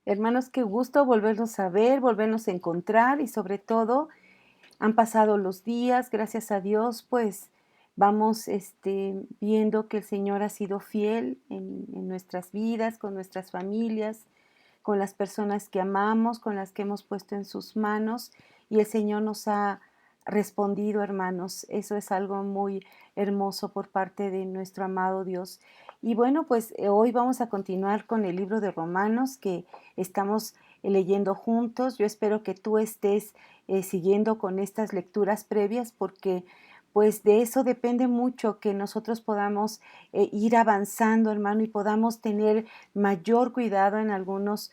Hermanos, qué gusto volvernos a ver, volvernos a encontrar y sobre todo han pasado los días, gracias a Dios, pues vamos viendo que el Señor ha sido fiel en nuestras vidas, con nuestras familias, con las personas que amamos, con las que hemos puesto en sus manos y el Señor nos ha respondido, hermanos. Eso es algo muy hermoso por parte de nuestro amado Dios. Y bueno, pues hoy vamos a continuar con el libro de Romanos que estamos leyendo juntos. Yo espero que tú estés siguiendo con estas lecturas previas porque pues de eso depende mucho que nosotros podamos ir avanzando, hermano, y podamos tener mayor cuidado en algunos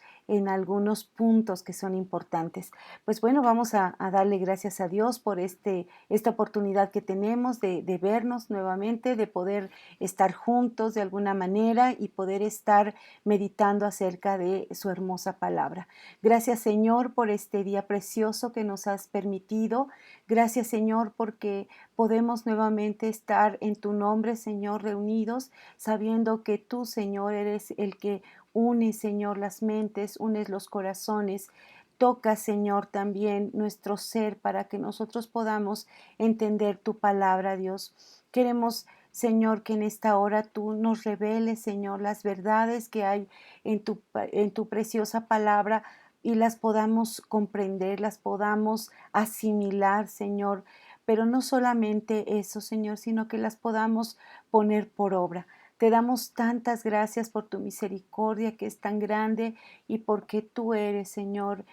puntos que son importantes. Pues bueno, vamos a darle gracias a Dios por esta oportunidad que tenemos de vernos nuevamente, de poder estar juntos de alguna manera y poder estar meditando acerca de su hermosa palabra. Gracias, Señor, por este día precioso que nos has permitido. Gracias, Señor, porque podemos nuevamente estar en tu nombre, Señor, reunidos, sabiendo que tú, Señor, eres el que une, Señor, las mentes, unes los corazones. Toca, Señor, también nuestro ser para que nosotros podamos entender tu palabra, Dios. Queremos, Señor, que en esta hora tú nos reveles, Señor, las verdades que hay en tu preciosa palabra y las podamos comprender, las podamos asimilar, Señor. Pero no solamente eso, Señor, sino que las podamos poner por obra. Te damos tantas gracias por tu misericordia que es tan grande y porque tú eres, Señor,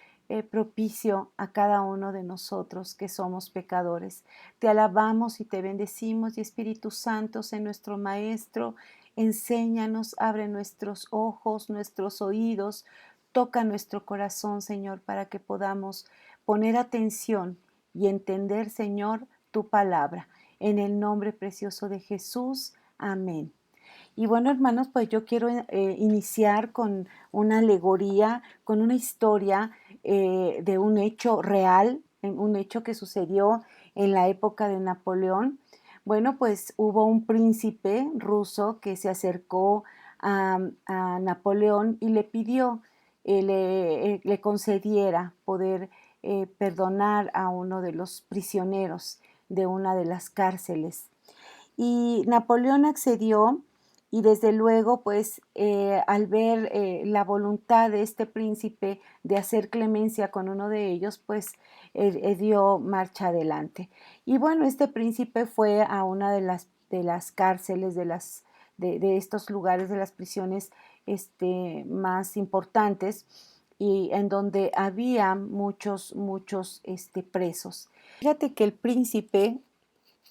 propicio a cada uno de nosotros que somos pecadores. Te alabamos y te bendecimos y Espíritu Santo, sé nuestro Maestro, enséñanos, abre nuestros ojos, nuestros oídos, toca nuestro corazón, Señor, para que podamos poner atención y entender, Señor, tu palabra. En el nombre precioso de Jesús. Amén. Y bueno, hermanos, pues yo quiero iniciar con una alegoría, con una historia de un hecho real, un hecho que sucedió en la época de Napoleón. Bueno, pues hubo un príncipe ruso que se acercó a Napoleón y le pidió, le concediera poder perdonar a uno de los prisioneros de una de las cárceles. Y Napoleón accedió y desde luego, pues al ver la voluntad de este príncipe de hacer clemencia con uno de ellos, pues dio marcha adelante. Y bueno, este príncipe fue a una de las cárceles, de estos lugares, de las prisiones más importantes y en donde había muchos presos. Fíjate que el príncipe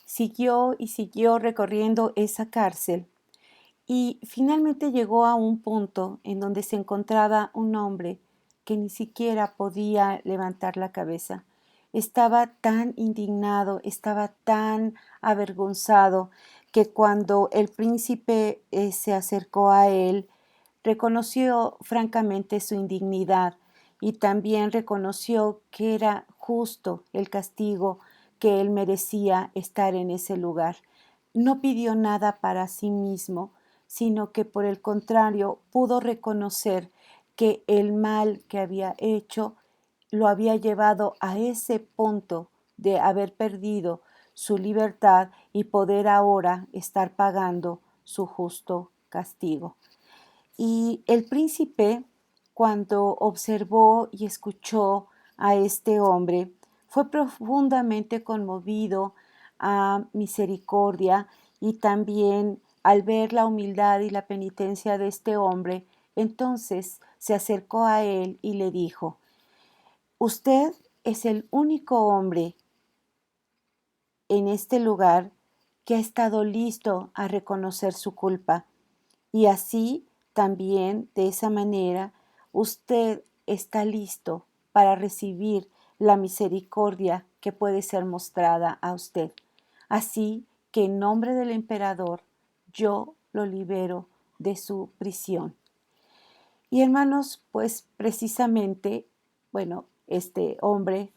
siguió y siguió recorriendo esa cárcel y finalmente llegó a un punto en donde se encontraba un hombre que ni siquiera podía levantar la cabeza. Estaba tan indignado, estaba tan avergonzado que cuando el príncipe se acercó a él, reconoció francamente su indignidad y también reconoció que era justo el castigo que él merecía estar en ese lugar. No pidió nada para sí mismo, sino que por el contrario pudo reconocer que el mal que había hecho lo había llevado a ese punto de haber perdido su libertad y poder ahora estar pagando su justo castigo. Y el príncipe, cuando observó y escuchó a este hombre, fue profundamente conmovido a misericordia y también al ver la humildad y la penitencia de este hombre, entonces se acercó a él y le dijo: usted es el único hombre en este lugar que ha estado listo a reconocer su culpa. Y así también, de esa manera, usted está listo para recibir la misericordia que puede ser mostrada a usted. Así que en nombre del emperador, yo lo libero de su prisión. Y hermanos, pues precisamente, bueno, este hombre,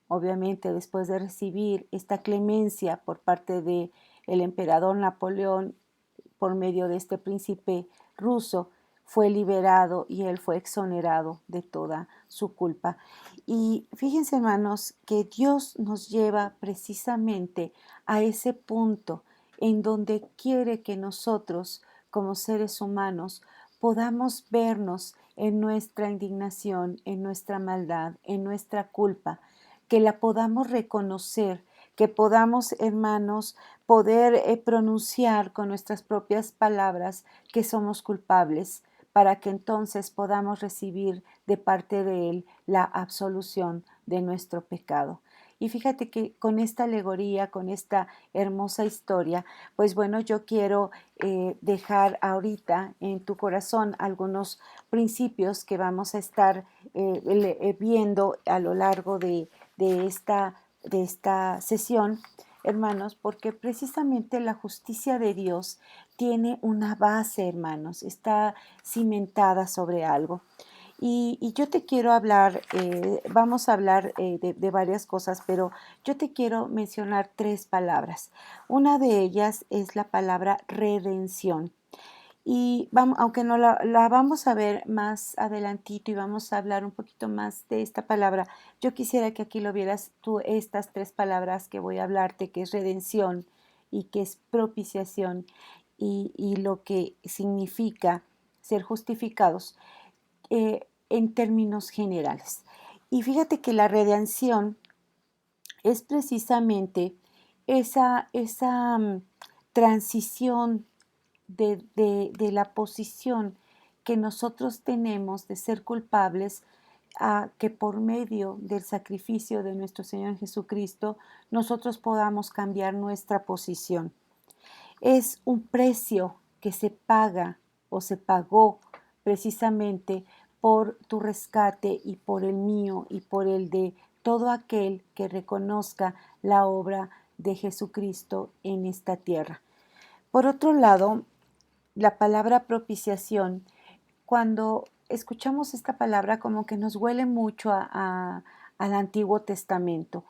obviamente después de recibir esta clemencia por parte del emperador Napoleón por medio de este príncipe ruso, fue liberado y él fue exonerado de toda su culpa. Y fíjense, hermanos, que Dios nos lleva precisamente a ese punto en donde quiere que nosotros, como seres humanos, podamos vernos en nuestra indignación, en nuestra maldad, en nuestra culpa, que la podamos reconocer, que podamos, hermanos, poder pronunciar con nuestras propias palabras que somos culpables, para que entonces podamos recibir de parte de Él la absolución de nuestro pecado. Y fíjate que con esta alegoría, con esta hermosa historia, pues bueno, yo quiero dejar ahorita en tu corazón algunos principios que vamos a estar viendo a lo largo de esta sesión, hermanos, porque precisamente la justicia de Dios tiene una base, hermanos, está cimentada sobre algo. Y yo te quiero hablar, vamos a hablar de varias cosas, pero yo te quiero mencionar tres palabras. Una de ellas es la palabra redención. Y vamos, aunque no la vamos a ver más adelantito y vamos a hablar un poquito más de esta palabra, yo quisiera que aquí lo vieras tú, estas tres palabras que voy a hablarte, que es redención y que es propiciación y lo que significa ser justificados en términos generales. Y fíjate que la redención es precisamente esa transición de la posición que nosotros tenemos de ser culpables a que por medio del sacrificio de nuestro Señor Jesucristo nosotros podamos cambiar nuestra posición. Es un precio que se paga o se pagó precisamente por tu rescate y por el mío y por el de todo aquel que reconozca la obra de Jesucristo en esta tierra. Por otro lado, la palabra propiciación, cuando escuchamos esta palabra como que nos huele mucho al Antiguo Testamento,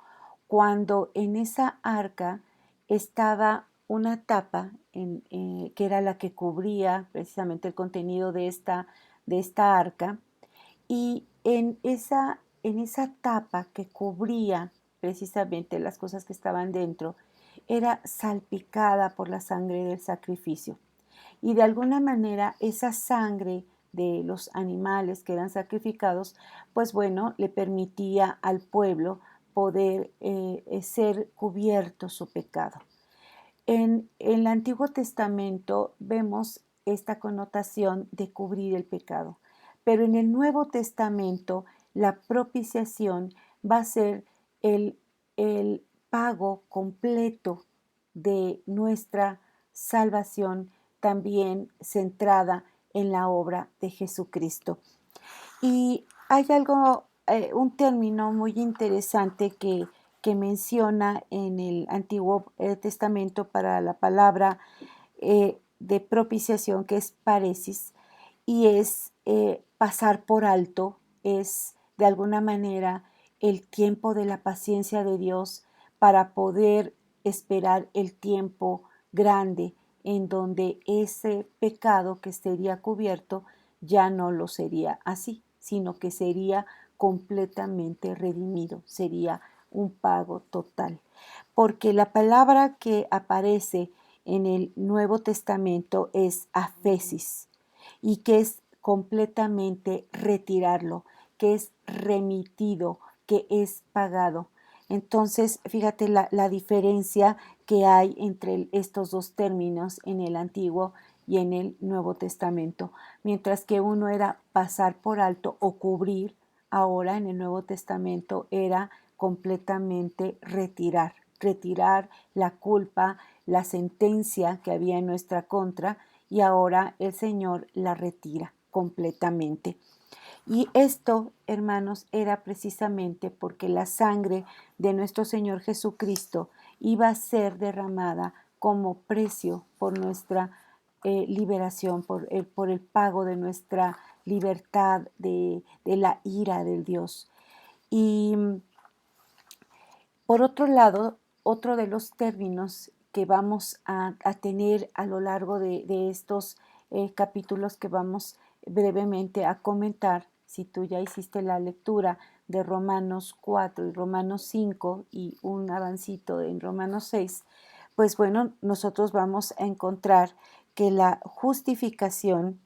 cuando en esa arca estaba una tapa que era la que cubría precisamente el contenido de esta arca, y en esa tapa que cubría precisamente las cosas que estaban dentro, era salpicada por la sangre del sacrificio. Y de alguna manera esa sangre de los animales que eran sacrificados, pues bueno, le permitía al pueblo poder ser cubierto su pecado. En el Antiguo Testamento vemos esta connotación de cubrir el pecado, pero en el Nuevo Testamento la propiciación va a ser el pago completo de nuestra salvación, también centrada en la obra de Jesucristo. Y hay algo, un término muy interesante que menciona en el Antiguo Testamento para la palabra de propiciación, que es paresis, y es pasar por alto, es de alguna manera el tiempo de la paciencia de Dios para poder esperar el tiempo grande en donde ese pecado que sería cubierto ya no lo sería así, sino que sería completamente redimido, sería un pago total. Porque la palabra que aparece en el Nuevo Testamento es afesis, y que es completamente retirarlo, que es remitido, que es pagado. Entonces, fíjate la diferencia que hay entre estos dos términos en el Antiguo y en el Nuevo Testamento. Mientras que uno era pasar por alto o cubrir, ahora en el Nuevo Testamento era completamente retirar la culpa, la sentencia que había en nuestra contra, y ahora el Señor la retira completamente. Y esto, hermanos, era precisamente porque la sangre de nuestro Señor Jesucristo iba a ser derramada como precio por nuestra liberación, por el pago de nuestra libertad de la ira del Dios. Y por otro lado, otro de los términos que vamos a tener a lo largo de estos capítulos que vamos brevemente a comentar, si tú ya hiciste la lectura de Romanos 4 y Romanos 5 y un avancito en Romanos 6, pues bueno, nosotros vamos a encontrar que la justificación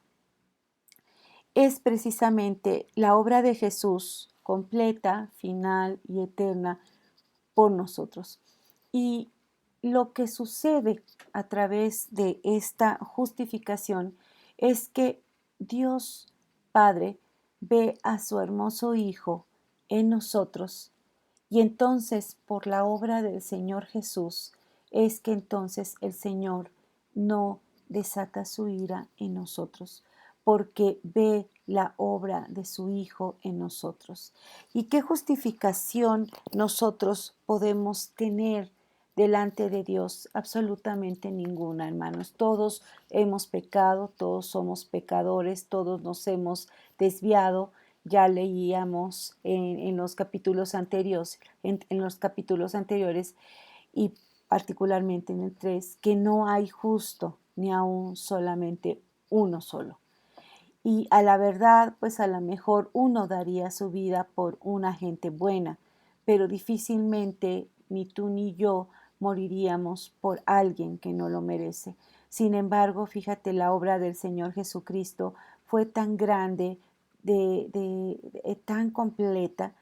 es precisamente la obra de Jesús completa, final y eterna por nosotros. Y lo que sucede a través de esta justificación es que Dios Padre ve a su hermoso Hijo en nosotros y entonces por la obra del Señor Jesús es que entonces el Señor no desata su ira en nosotros, porque ve la obra de su Hijo en nosotros. ¿Y qué justificación nosotros podemos tener delante de Dios? Absolutamente ninguna, hermanos. Todos hemos pecado, todos somos pecadores, todos nos hemos desviado. Ya leíamos en los capítulos anteriores, en los capítulos anteriores y particularmente en el 3, que no hay justo ni aún solamente uno solo. Y a la verdad, pues a lo mejor uno daría su vida por una gente buena, pero difícilmente ni tú ni yo moriríamos por alguien que no lo merece. Sin embargo, fíjate, la obra del Señor Jesucristo fue tan grande, tan completa,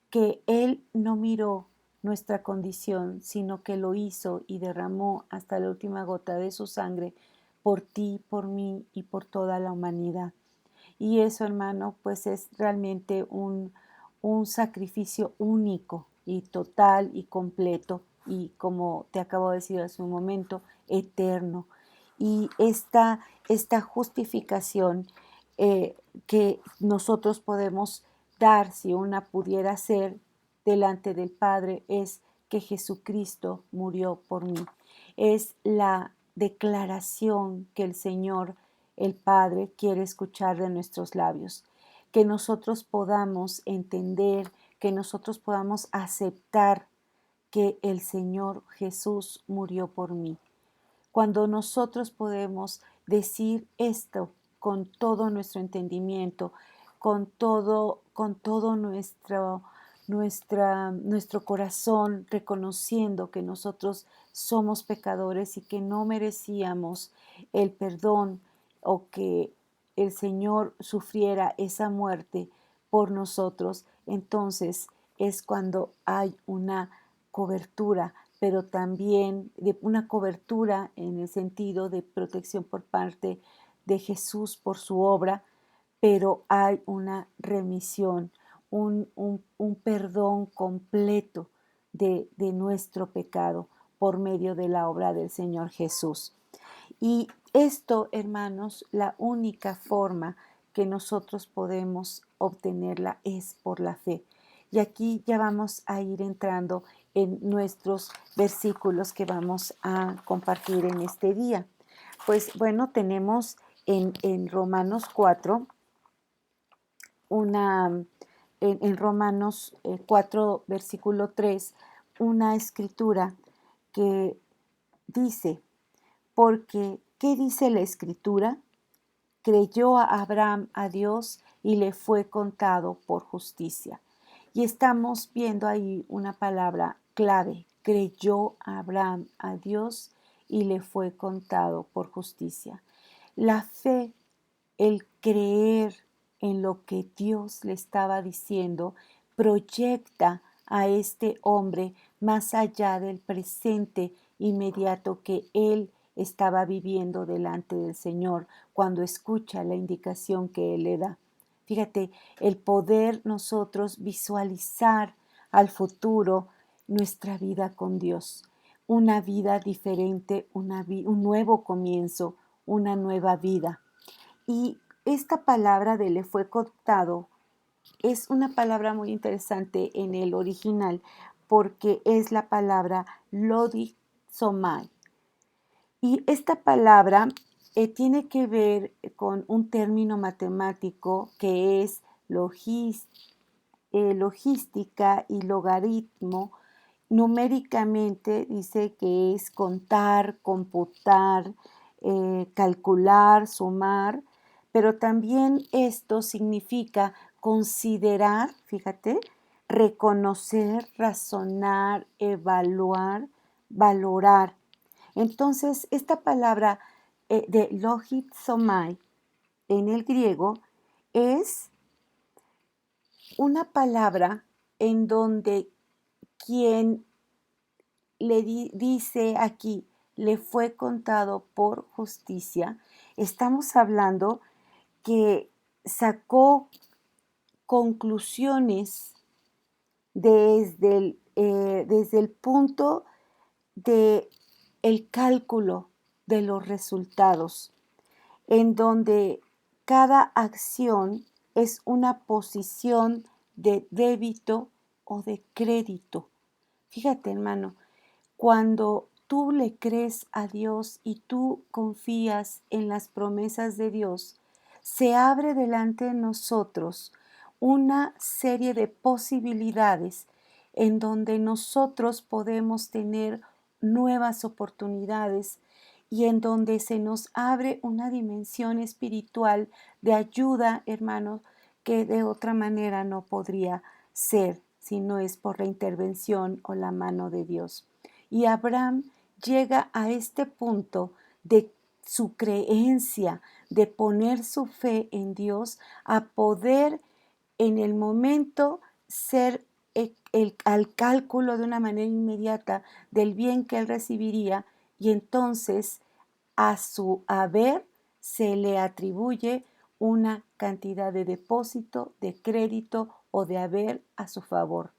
que Él no miró nuestra condición, sino que lo hizo y derramó hasta la última gota de su sangre por ti, por mí y por toda la humanidad. Y eso, hermano, pues es realmente un sacrificio único y total y completo y, como te acabo de decir hace un momento, eterno. Y esta justificación que nosotros podemos dar, si una pudiera ser delante del Padre, es que Jesucristo murió por mí. Es la declaración que el Señor, el Padre, quiere escuchar de nuestros labios, que nosotros podamos entender, que nosotros podamos aceptar que el Señor Jesús murió por mí. Cuando nosotros podemos decir esto con todo nuestro entendimiento, con todo nuestro corazón, reconociendo que nosotros somos pecadores y que no merecíamos el perdón o que el Señor sufriera esa muerte por nosotros, entonces es cuando hay una cobertura, pero también de una cobertura en el sentido de protección por parte de Jesús por su obra, pero hay una remisión, un perdón completo de nuestro pecado por medio de la obra del Señor Jesús. Y esto, hermanos, la única forma que nosotros podemos obtenerla es por la fe. Y aquí ya vamos a ir entrando en nuestros versículos que vamos a compartir en este día. Pues bueno, tenemos en Romanos 4, en Romanos 4, versículo 3, una escritura que dice, porque, ¿qué dice la escritura? Creyó a Abraham a Dios y le fue contado por justicia. Y estamos viendo ahí una palabra clave. Creyó Abraham a Dios y le fue contado por justicia. La fe, el creer en lo que Dios le estaba diciendo, proyecta a este hombre más allá del presente inmediato que él estaba viviendo delante del Señor cuando escucha la indicación que Él le da. Fíjate, el poder nosotros visualizar al futuro nuestra vida con Dios, una vida diferente, un nuevo comienzo, una nueva vida. Y esta palabra de le fue contado es una palabra muy interesante en el original porque es la palabra lodizomai. Y esta palabra tiene que ver con un término matemático que es logística y logaritmo. Numéricamente dice que es contar, computar, calcular, sumar, pero también esto significa considerar, fíjate, reconocer, razonar, evaluar, valorar. Entonces, esta palabra de logizomai en el griego es una palabra en donde quien dice aquí, le fue contado por justicia, estamos hablando que sacó conclusiones desde el punto de el cálculo de los resultados, en donde cada acción es una posición de débito o de crédito. Fíjate, hermano, cuando tú le crees a Dios y tú confías en las promesas de Dios, se abre delante de nosotros una serie de posibilidades en donde nosotros podemos tener nuevas oportunidades y en donde se nos abre una dimensión espiritual de ayuda, hermanos, que de otra manera no podría ser si no es por la intervención o la mano de Dios. Y Abraham llega a este punto de su creencia, de poner su fe en Dios, a poder en el momento ser al cálculo de una manera inmediata del bien que él recibiría, y entonces a su haber se le atribuye una cantidad de depósito, de crédito o de haber a su favor.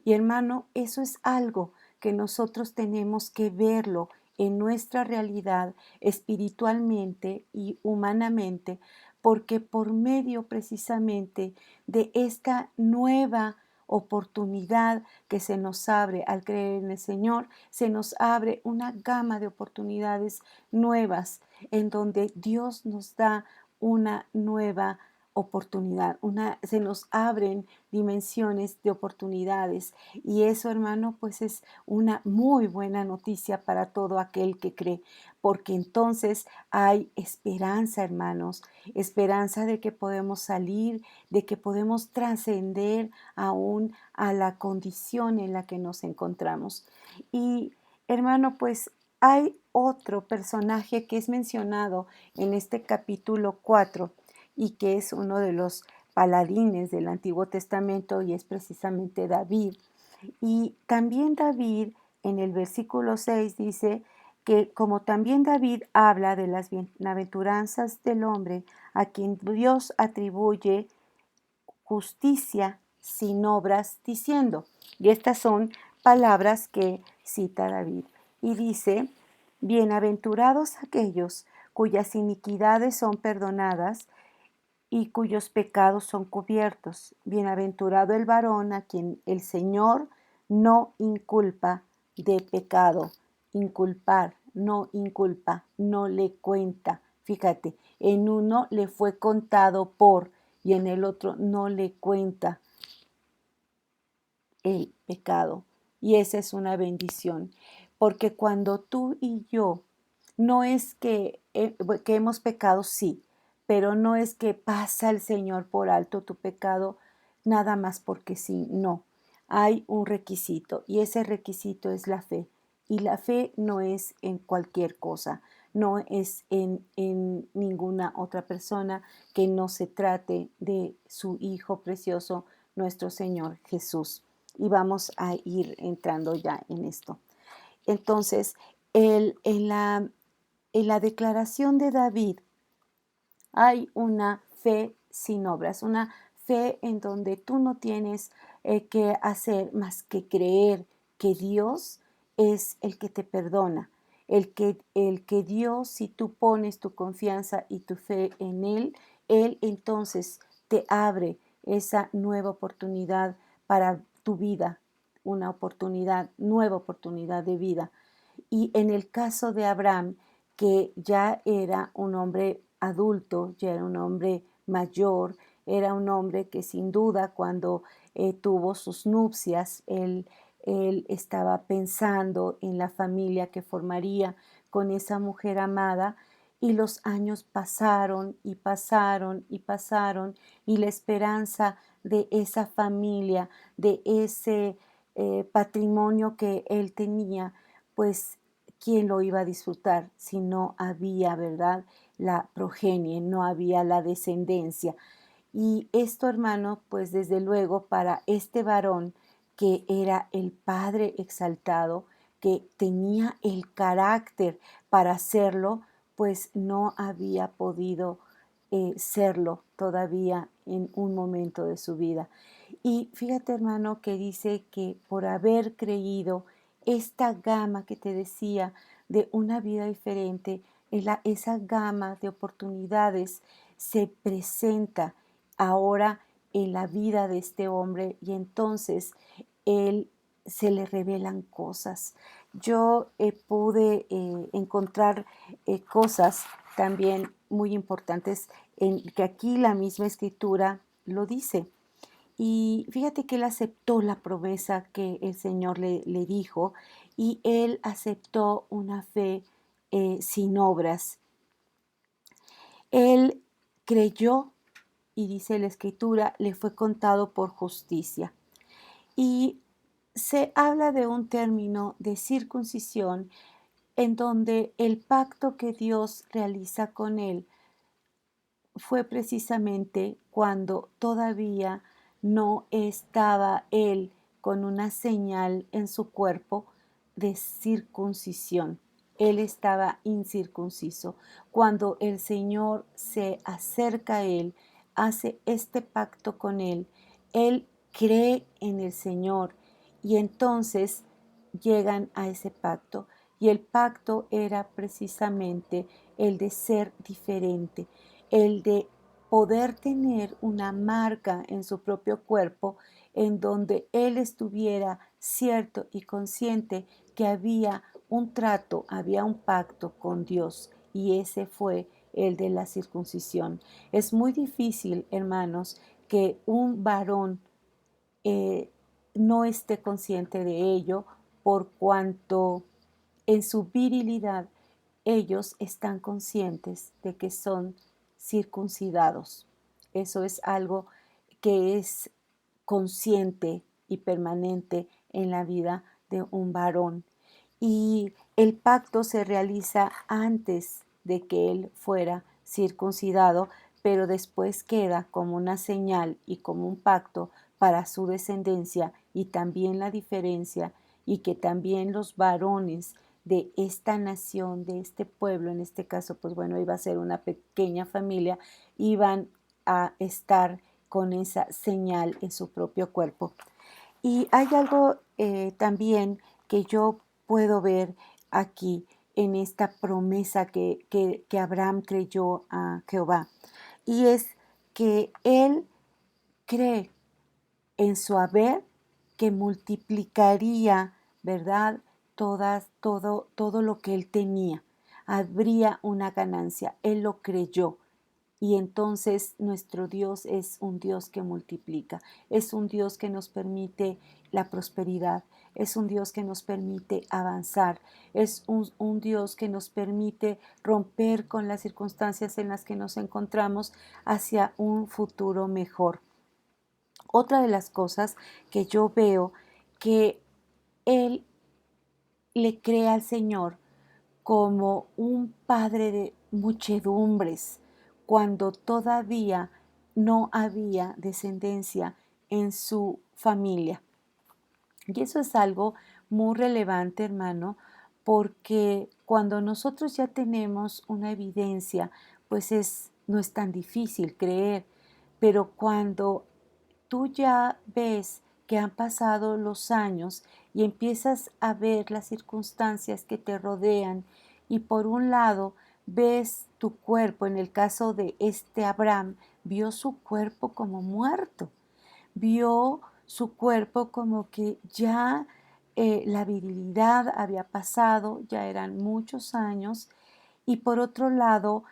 Y hermano, eso es algo que nosotros tenemos que verlo en nuestra realidad espiritualmente y humanamente, porque por medio precisamente de esta nueva oportunidad que se nos abre al creer en el Señor, se nos abre una gama de oportunidades nuevas en donde Dios nos da una nueva oportunidad, se nos abren dimensiones de oportunidades, y eso, hermano, pues es una muy buena noticia para todo aquel que cree, porque entonces hay esperanza, hermanos, esperanza de que podemos salir, de que podemos trascender aún a la condición en la que nos encontramos. Y hermano, pues hay otro personaje que es mencionado en este capítulo 4 y que es uno de los paladines del Antiguo Testamento, y es precisamente David. Y también David en el versículo 6 dice que como también David habla de las bienaventuranzas del hombre a quien Dios atribuye justicia sin obras, diciendo, y estas son palabras que cita David, y dice, bienaventurados aquellos cuyas iniquidades son perdonadas y cuyos pecados son cubiertos. Bienaventurado el varón a quien el Señor no inculpa de pecado. Inculpar, no inculpa, no le cuenta. Fíjate, en uno le fue contado por y en el otro no le cuenta el pecado. Y esa es una bendición, porque cuando tú y yo, no es que hemos pecado, sí, pero no es que pasa el Señor por alto tu pecado nada más porque sí, no. Hay un requisito y ese requisito es la fe. Y la fe no es en cualquier cosa, no es en ninguna otra persona que no se trate de su Hijo precioso, nuestro Señor Jesús. Y vamos a ir entrando ya en esto. Entonces, en la declaración de David hay una fe sin obras, una fe en donde tú no tienes que hacer más que creer que Dios es el que te perdona, el que Dios, si tú pones tu confianza y tu fe en Él entonces te abre esa nueva oportunidad para tu vida, una oportunidad, nueva oportunidad de vida. Y en el caso de Abraham, que ya era un hombre adulto, ya era un hombre mayor, era un hombre que sin duda cuando tuvo sus nupcias, él estaba pensando en la familia que formaría con esa mujer amada, Y los años pasaron y pasaron y pasaron y la esperanza de esa familia, de ese patrimonio que él tenía, pues quién lo iba a disfrutar si no había, ¿verdad? La progenie, no había la descendencia. Y esto, hermano, pues desde luego para este varón que era el padre exaltado, que tenía el carácter para hacerlo, pues no había podido serlo todavía en un momento de su vida. Y fíjate, hermano, que dice que por haber creído esta gama que te decía de una vida diferente, esa gama de oportunidades se presenta ahora en la vida de este hombre y entonces él se le revelan cosas. Yo pude encontrar cosas también muy importantes en que aquí la misma escritura lo dice. Y fíjate que él aceptó la promesa que el Señor le dijo y él aceptó una fe sin obras. Él creyó y dice la escritura, le fue contado por justicia. Y se habla de un término de circuncisión en donde el pacto que Dios realiza con él fue precisamente cuando todavía no estaba él con una señal en su cuerpo de circuncisión. Él estaba incircunciso. Cuando el Señor se acerca a él, hace este pacto con él cree en el Señor y entonces llegan a ese pacto. Y el pacto era precisamente el de ser diferente, el de poder tener una marca en su propio cuerpo en donde él estuviera cierto y consciente que había un trato, había un pacto con Dios y ese fue el de la circuncisión. Es muy difícil, hermanos, que un varón eh, no esté consciente de ello por cuanto en su virilidad ellos están conscientes de que son circuncidados. Eso es algo que es consciente y permanente en la vida de un varón. Y el pacto se realiza antes de que él fuera circuncidado, pero después queda como una señal y como un pacto para su descendencia y también la diferencia y que también los varones de esta nación, de este pueblo, en este caso, pues bueno, iba a ser una pequeña familia, iban a estar con esa señal en su propio cuerpo. Y hay algo también que yo puedo ver aquí en esta promesa que Abraham creyó a Jehová. Y es que él cree en su haber que multiplicaría, ¿verdad? Todo lo que él tenía. Habría una ganancia. Él lo creyó. Y entonces nuestro Dios es un Dios que multiplica, es un Dios que nos permite la prosperidad, es un Dios que nos permite avanzar, es un Dios que nos permite romper con las circunstancias en las que nos encontramos hacia un futuro mejor. Otra de las cosas que yo veo que Él le cree al Señor como un padre de muchedumbres, cuando todavía no había descendencia en su familia. Y eso es algo muy relevante, hermano, porque cuando nosotros ya tenemos una evidencia, pues no es tan difícil creer, pero cuando tú ya ves que han pasado los años y empiezas a ver las circunstancias que te rodean y por un lado ves tu cuerpo, en el caso de este Abraham, vio su cuerpo como muerto, vio su cuerpo como que ya la virilidad había pasado, ya eran muchos años y por otro lado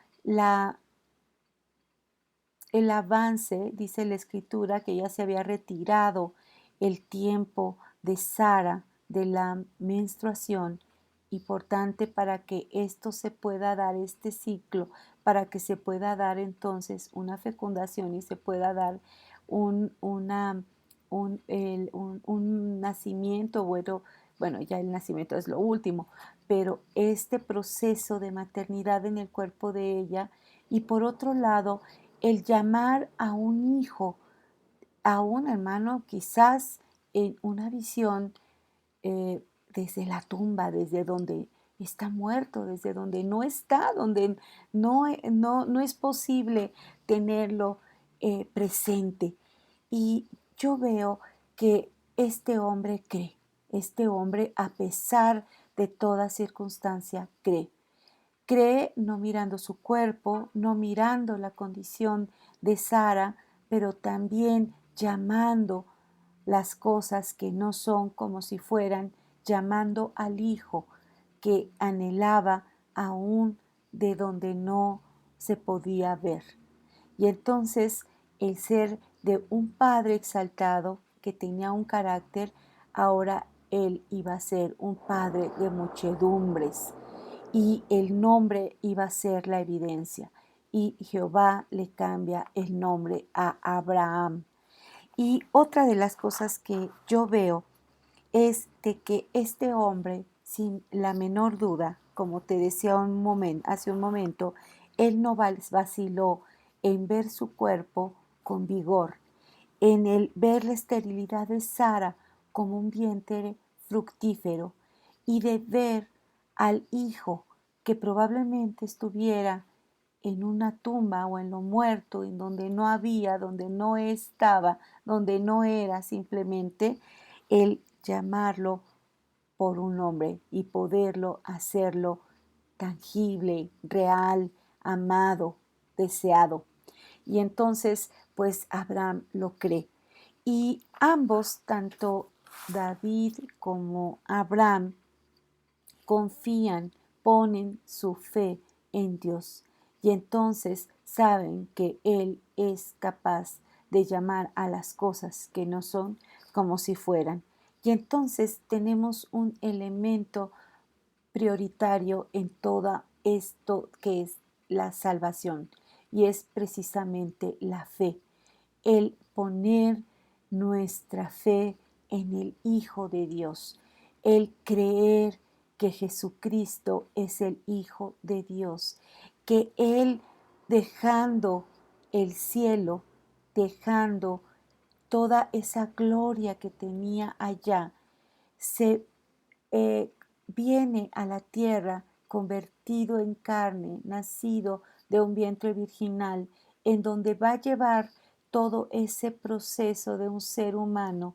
el avance, dice la escritura, que ya se había retirado el tiempo de Sara de la menstruación importante para que esto se pueda dar, este ciclo, para que se pueda dar entonces una fecundación y se pueda dar un nacimiento, bueno, ya el nacimiento es lo último, pero este proceso de maternidad en el cuerpo de ella y por otro lado, el llamar a un hijo, a un hermano quizás en una visión desde la tumba, desde donde está muerto, desde donde no está, donde no es posible tenerlo presente. Y yo veo que este hombre a pesar de toda circunstancia cree. Cree no mirando su cuerpo, no mirando la condición de Sara, pero también llamando las cosas que no son como si fueran, llamando al Hijo que anhelaba aún de donde no se podía ver. Y entonces el ser de un padre exaltado que tenía un carácter, ahora él iba a ser un padre de muchedumbres y el nombre iba a ser la evidencia. Y Jehová le cambia el nombre a Abraham. Y otra de las cosas que yo veo es de que este hombre, sin la menor duda, como te decía hace un momento, él no vaciló en ver su cuerpo con vigor, en el ver la esterilidad de Sara como un vientre fructífero y de ver al hijo que probablemente estuviera en una tumba o en lo muerto, en donde no había, donde no estaba, donde no era simplemente, el llamarlo por un nombre y poderlo hacerlo tangible, real, amado, deseado. Y entonces, pues Abraham lo cree. Y ambos, tanto David como Abraham, confían, ponen su fe en Dios. Y entonces saben que Él es capaz de llamar a las cosas que no son como si fueran. Y entonces tenemos un elemento prioritario en todo esto que es la salvación y es precisamente la fe, el poner nuestra fe en el Hijo de Dios, el creer que Jesucristo es el Hijo de Dios, que Él dejando el cielo, dejando toda esa gloria que tenía allá, se viene a la tierra convertido en carne, nacido de un vientre virginal, en donde va a llevar todo ese proceso de un ser humano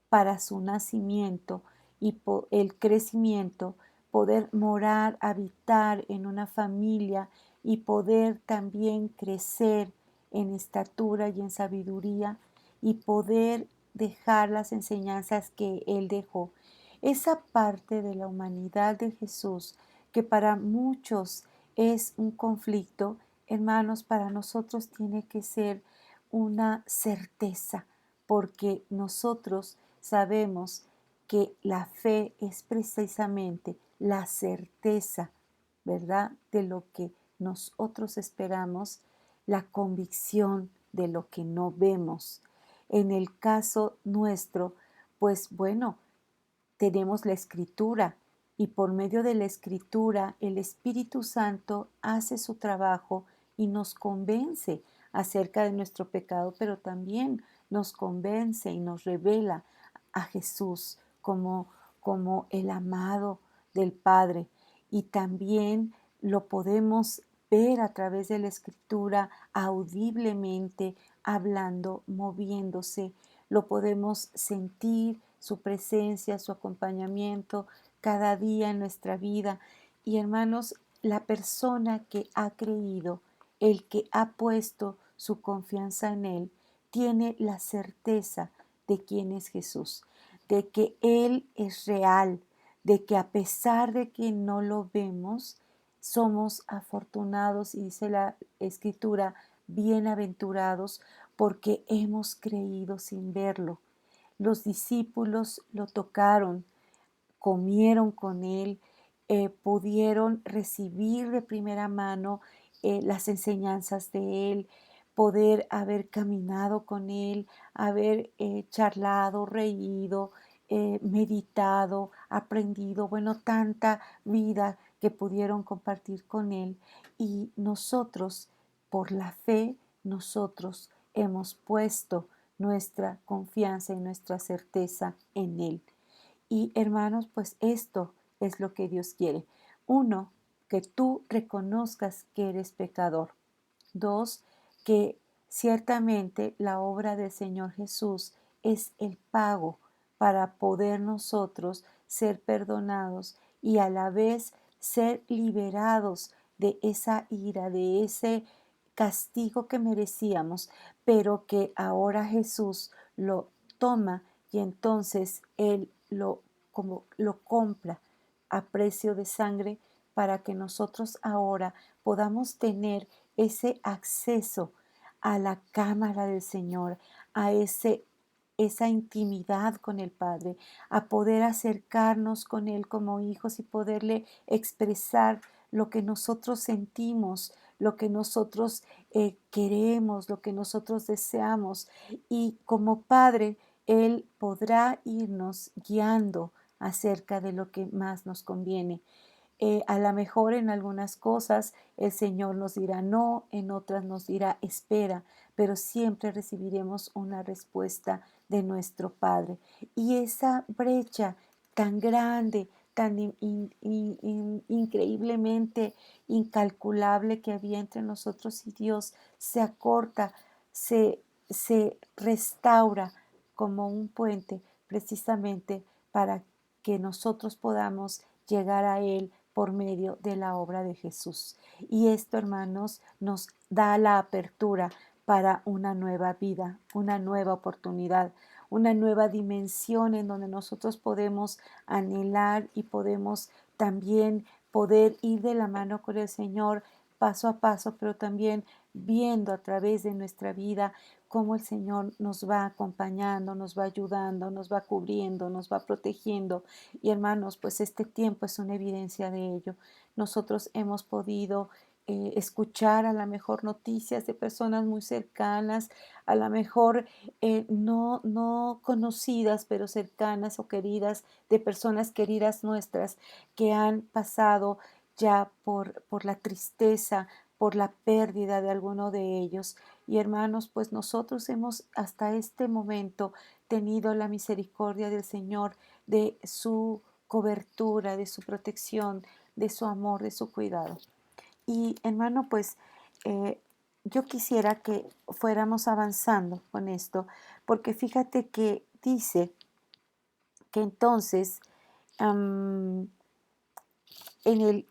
para su nacimiento y el crecimiento, poder morar, habitar en una familia y poder también crecer en estatura y en sabiduría y poder dejar las enseñanzas que Él dejó. Esa parte de la humanidad de Jesús que para muchos es un conflicto, hermanos, para nosotros tiene que ser una certeza, porque nosotros sabemos que la fe es precisamente la certeza, ¿verdad? De lo que nosotros esperamos, la convicción de lo que no vemos. En el caso nuestro, pues bueno, tenemos la escritura y por medio de la escritura el Espíritu Santo hace su trabajo y nos convence acerca de nuestro pecado, pero también nos convence y nos revela a Jesús como el amado del Padre. Y también lo podemos ver a través de la escritura audiblemente, hablando, moviéndose. Lo podemos sentir su presencia, su acompañamiento cada día en nuestra vida. Y hermanos, la persona que ha creído, el que ha puesto su confianza en Él, tiene la certeza de quién es Jesús, de que Él es real, de que a pesar de que no lo vemos, somos afortunados, y dice la Escritura, bienaventurados porque hemos creído sin verlo. Los discípulos lo tocaron, comieron con él pudieron recibir de primera mano las enseñanzas de Él, poder haber caminado con Él, haber charlado, reído, meditado, aprendido, bueno, tanta vida que pudieron compartir con Él. Y nosotros, por la fe, nosotros hemos puesto nuestra confianza y nuestra certeza en Él. Y hermanos, pues esto es lo que Dios quiere. Uno, que tú reconozcas que eres pecador. Dos, que ciertamente la obra del Señor Jesús es el pago para poder nosotros ser perdonados y a la vez ser liberados de esa ira, de ese castigo que merecíamos, pero que ahora Jesús lo toma y entonces Él lo compra a precio de sangre para que nosotros ahora podamos tener ese acceso a la cámara del Señor, a esa intimidad con el Padre, a poder acercarnos con Él como hijos y poderle expresar lo que nosotros sentimos, lo que nosotros queremos, lo que nosotros deseamos. Y como Padre, Él podrá irnos guiando acerca de lo que más nos conviene. A lo mejor en algunas cosas el Señor nos dirá no, en otras nos dirá espera, pero siempre recibiremos una respuesta de nuestro Padre. Y esa brecha tan grande, tan increíblemente incalculable que había entre nosotros y Dios, se acorta, se, se restaura como un puente precisamente para que nosotros podamos llegar a Él por medio de la obra de Jesús. Y esto, hermanos, nos da la apertura para una nueva vida, una nueva oportunidad, una nueva dimensión en donde nosotros podemos anhelar y podemos también poder ir de la mano con el Señor paso a paso, pero también viendo a través de nuestra vida cómo el Señor nos va acompañando, nos va ayudando, nos va cubriendo, nos va protegiendo. Y hermanos, pues este tiempo es una evidencia de ello. Nosotros hemos podido escuchar a lo mejor noticias de personas muy cercanas, a lo mejor no conocidas, pero cercanas o queridas, de personas queridas nuestras que han pasado ya por la tristeza, por la pérdida de alguno de ellos. Y hermanos, pues nosotros hemos hasta este momento tenido la misericordia del Señor, de su cobertura, de su protección, de su amor, de su cuidado. Y hermano, pues yo quisiera que fuéramos avanzando con esto, porque fíjate que dice que entonces en el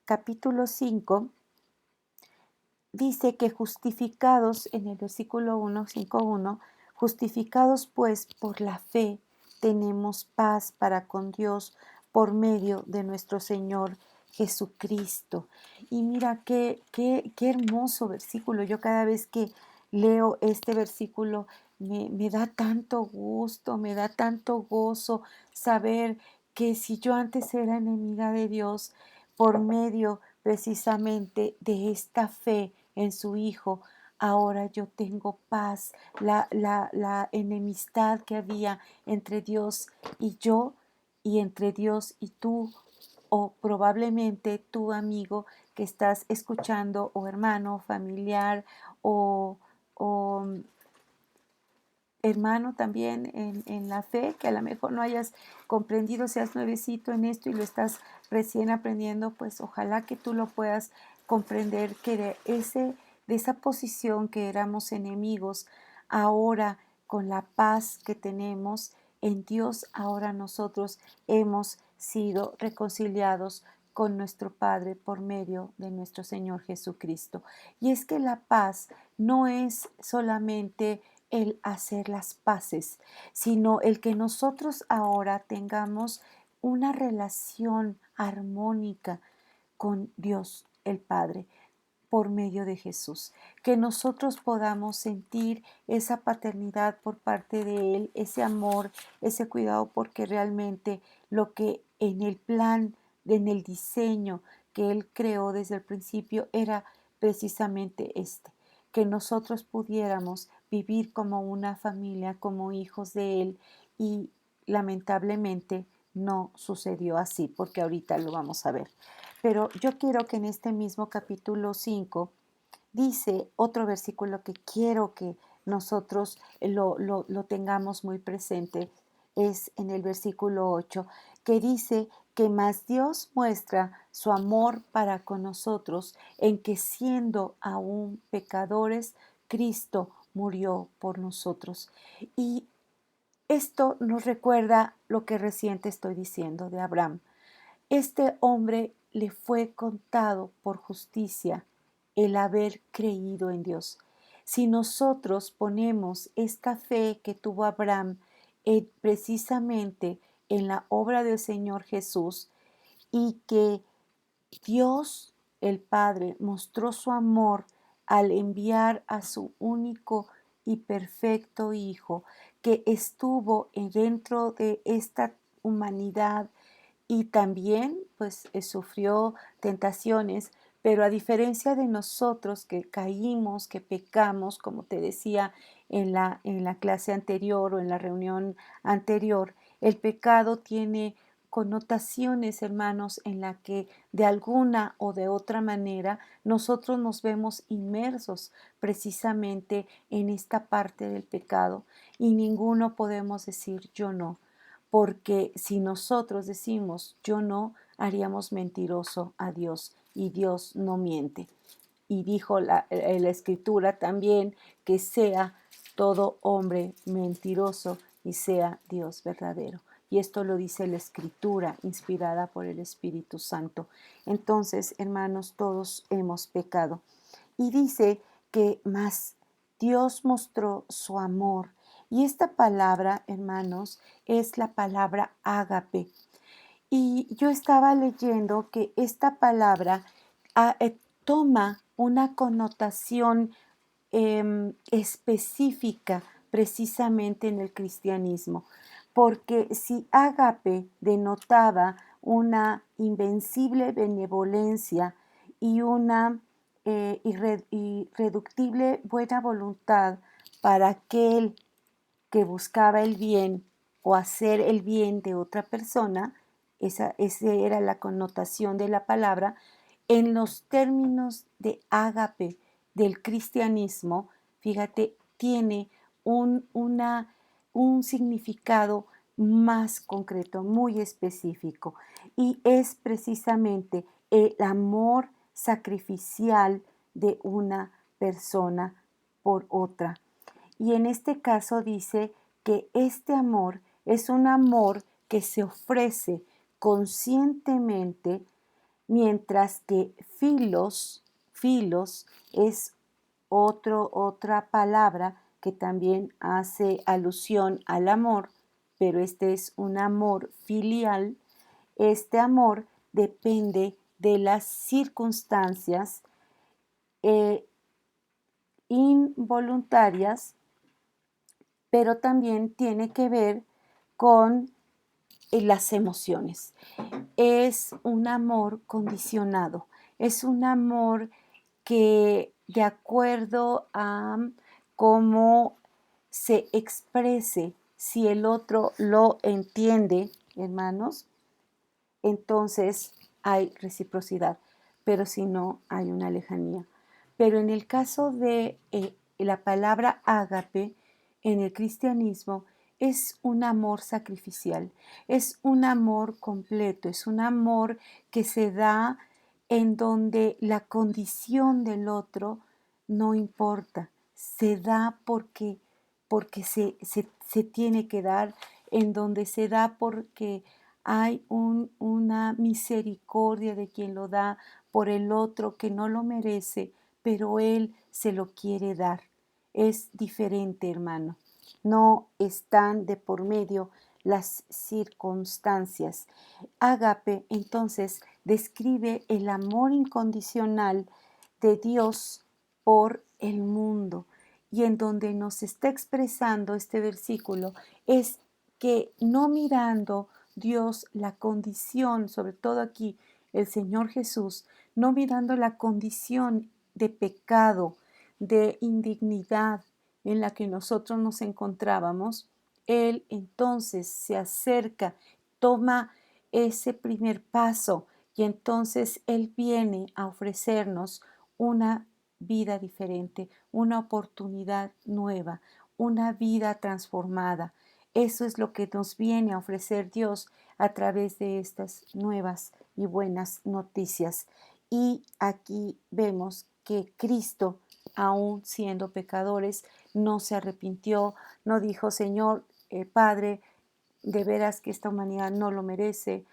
capítulo 5 dice que justificados, en el versículo 1, 5:1, justificados pues por la fe, tenemos paz para con Dios por medio de nuestro Señor Jesucristo. Y mira qué hermoso versículo. Yo cada vez que leo este versículo me da tanto gusto, me da tanto gozo saber que si yo antes era enemiga de Dios, por medio precisamente de esta fe en su Hijo, ahora yo tengo paz. La enemistad que había entre Dios y yo, y entre Dios y tú, o probablemente tu amigo que estás escuchando, o hermano, familiar, o hermano también en la fe, que a lo mejor no hayas comprendido, seas nuevecito en esto y lo estás recién aprendiendo, pues ojalá que tú lo puedas comprender, que de esa posición que éramos enemigos, ahora con la paz que tenemos en Dios, ahora nosotros hemos sido reconciliados con nuestro Padre por medio de nuestro Señor Jesucristo. Y es que la paz no es solamente el hacer las paces, sino el que nosotros ahora tengamos una relación armónica con Dios el Padre por medio de Jesús, que nosotros podamos sentir esa paternidad por parte de Él, ese amor, ese cuidado, porque realmente lo que en el plan en el diseño que Él creó desde el principio era precisamente que nosotros pudiéramos vivir como una familia, como hijos de Él, y lamentablemente no sucedió así, porque ahorita lo vamos a ver. Pero yo quiero que en este mismo capítulo 5 dice otro versículo que quiero que nosotros lo tengamos muy presente, es en el versículo 8, que dice que más Dios muestra su amor para con nosotros en que siendo aún pecadores, Cristo murió por nosotros. Y esto nos recuerda lo que recién te estoy diciendo de Abraham. Este hombre le fue contado por justicia el haber creído en Dios. Si nosotros ponemos esta fe que tuvo Abraham precisamente en la obra del Señor Jesús, y que Dios el Padre mostró su amor al enviar a su único y perfecto Hijo, que estuvo dentro de esta humanidad y también pues sufrió tentaciones, pero a diferencia de nosotros que caímos, que pecamos, como te decía en la clase anterior o en la reunión anterior, el pecado tiene connotaciones, hermanos, en la que de alguna o de otra manera nosotros nos vemos inmersos precisamente en esta parte del pecado y ninguno podemos decir yo no, porque si nosotros decimos yo no, haríamos mentiroso a Dios y Dios no miente. Y dijo la Escritura también que sea todo hombre mentiroso y sea Dios verdadero. Y esto lo dice la Escritura inspirada por el Espíritu Santo. Entonces, hermanos, todos hemos pecado. Y dice que más Dios mostró su amor. Y esta palabra, hermanos, es la palabra ágape. Y yo estaba leyendo que esta palabra toma una connotación específica precisamente en el cristianismo, porque si ágape denotaba una invencible benevolencia y una irreductible buena voluntad para aquel que buscaba el bien o hacer el bien de otra persona, esa era la connotación de la palabra, en los términos de ágape del cristianismo, fíjate, tiene un significado más concreto, muy específico, y es precisamente el amor sacrificial de una persona por otra. Y en este caso dice que este amor es un amor que se ofrece conscientemente, mientras que filos es otra palabra que también hace alusión al amor, pero este es un amor filial. Este amor depende de las circunstancias eh, involuntarias, pero también tiene que ver con las emociones. Es un amor condicionado, es un amor que de acuerdo a cómo se exprese, si el otro lo entiende, hermanos, entonces hay reciprocidad, pero si no, hay una lejanía. Pero en el caso de la palabra ágape en el cristianismo, es un amor sacrificial, es un amor completo, es un amor que se da en donde la condición del otro no importa, se da porque se tiene que dar, en donde se da porque hay una misericordia de quien lo da por el otro que no lo merece, pero él se lo quiere dar. Es diferente, hermano. No están de por medio las circunstancias. Ágape, entonces, describe el amor incondicional de Dios por el mundo. Y en donde nos está expresando este versículo es que no mirando Dios la condición, sobre todo aquí el Señor Jesús, no mirando la condición de pecado, de indignidad en la que nosotros nos encontrábamos, Él entonces se acerca, toma ese primer paso y entonces Él viene a ofrecernos una vida diferente, una oportunidad nueva, una vida transformada. Eso es lo que nos viene a ofrecer Dios a través de estas nuevas y buenas noticias. Y aquí vemos que Cristo, aún siendo pecadores, no se arrepintió, no dijo, Señor, Padre, de veras que esta humanidad no lo merece,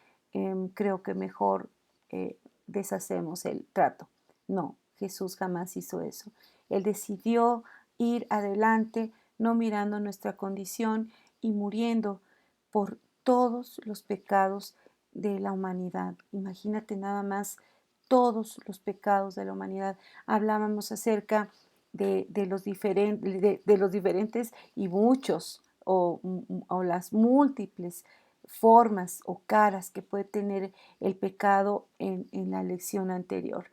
creo que mejor eh, deshacemos el trato. No, Jesús jamás hizo eso. Él decidió ir adelante, no mirando nuestra condición y muriendo por todos los pecados de la humanidad. Imagínate nada más todos los pecados de la humanidad. Hablábamos acerca de los diferentes y muchos o las múltiples formas o caras que puede tener el pecado en la lección anterior.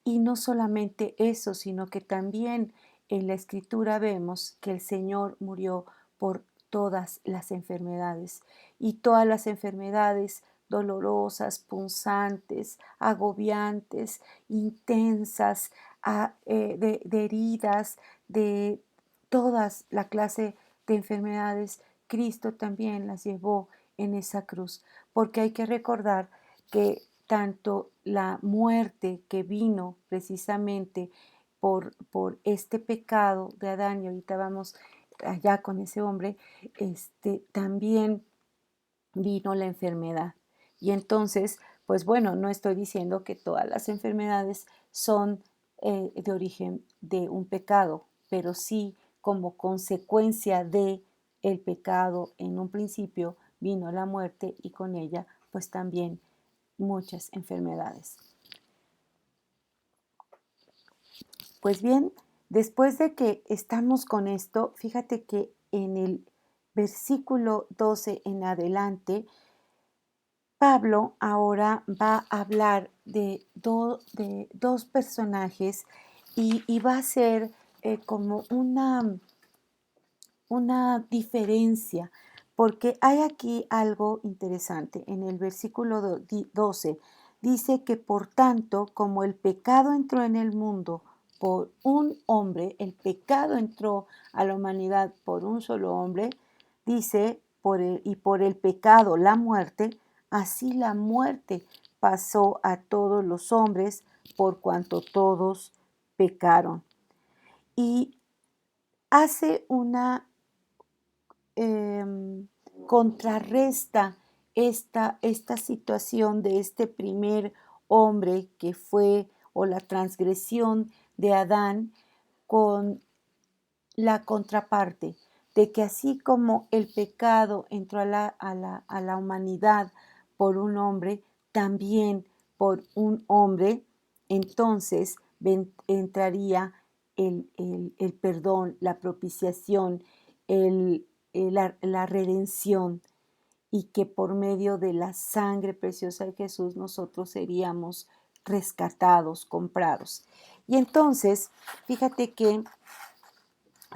Y no solamente eso, sino que también en la escritura vemos que el Señor murió por todas las enfermedades y todas las enfermedades dolorosas, punzantes, agobiantes, intensas, de heridas, de todas la clase de enfermedades, Cristo también las llevó en esa cruz, porque hay que recordar que tanto la muerte que vino precisamente por este pecado de Adán, y ahorita vamos allá con ese hombre, también vino la enfermedad. Y entonces, pues bueno, no estoy diciendo que todas las enfermedades son de origen de un pecado, pero sí como consecuencia de el pecado en un principio vino la muerte y con ella pues también muchas enfermedades. Pues bien, después de que estamos con esto, fíjate que en el versículo 12 en adelante, Pablo ahora va a hablar de dos personajes y va a ser como una diferencia, porque hay aquí algo interesante. En el versículo 12 dice que por tanto, como el pecado entró en el mundo por un hombre, el pecado entró a la humanidad por un solo hombre, dice, y por el pecado la muerte, así la muerte pasó a todos los hombres por cuanto todos pecaron. Y hace una contrarresta esta situación de este primer hombre que fue, o la transgresión de Adán, con la contraparte de que así como el pecado entró a la humanidad por un hombre, también por un hombre, entonces entraría el perdón, la propiciación, la redención, y que por medio de la sangre preciosa de Jesús nosotros seríamos rescatados, comprados. Y entonces, fíjate que